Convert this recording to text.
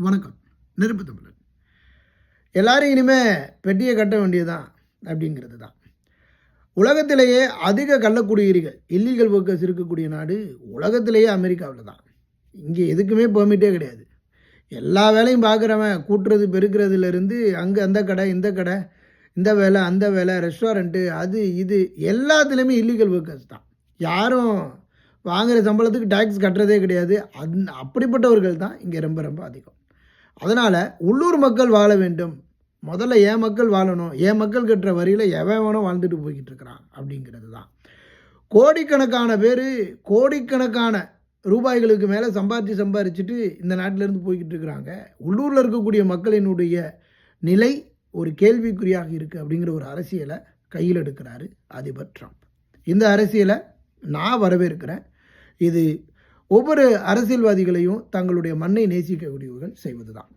வணக்கம். நெருப்பு தமிழன். எல்லாரும் இனிமே பெட்டியை கட்ட வேண்டியதுதான் அப்படிங்கிறது தான். உலகத்திலேயே அதிக கள்ளக்குடியேறிகள் இல்லீகல் ஒர்க்கர்ஸ் இருக்கக்கூடிய நாடு உலகத்திலேயே அமெரிக்காவில் தான். இங்கே எதுக்குமே பெர்மிட்டே கிடையாது. எல்லா வேலையும் பார்க்குறவன் கூட்டுறது பெருக்கிறதுலேருந்து அங்கே அந்த கடை இந்த கடை இந்த வேலை அந்த வேலை ரெஸ்டாரண்ட்டு அது இது எல்லாத்துலேயுமே இல்லீகல் ஒர்க்கர்ஸ் தான். யாரும் வாங்குகிற சம்பளத்துக்கு டேக்ஸ் கட்டுறதே கிடையாது. அப்படிப்பட்டவர்கள் தான் இங்கே ரொம்ப ரொம்ப அதிகம். அதனால் உள்ளூர் மக்கள் வாழ வேண்டும். முதல்ல என் மக்கள் வாழணும். என் மக்கள் கட்டுற வரியில் எவனும் வாழ்ந்துட்டு போய்கிட்டு இருக்கிறான் அப்படிங்கிறது தான். கோடிக்கணக்கான பேர் கோடிக்கணக்கான ரூபாய்களுக்கு மேலே சம்பாரிச்சுட்டு இந்த நாட்டிலேருந்து போய்கிட்டு இருக்கிறாங்க. உள்ளூரில் இருக்கக்கூடிய மக்களினுடைய நிலை ஒரு கேள்விக்குறியாக இருக்குது அப்படிங்கிற ஒரு அரசியலை கையில் எடுக்கிறாரு அதிபர் ட்ரம்ப். இந்த அரசியலை நான் வரவேற்கிறேன். இது ஒவ்வொரு அரசியல்வாதிகளையும் தங்களுடைய மண்ணை நேசிக்கக்கூடியவர்கள் செய்வது தான்.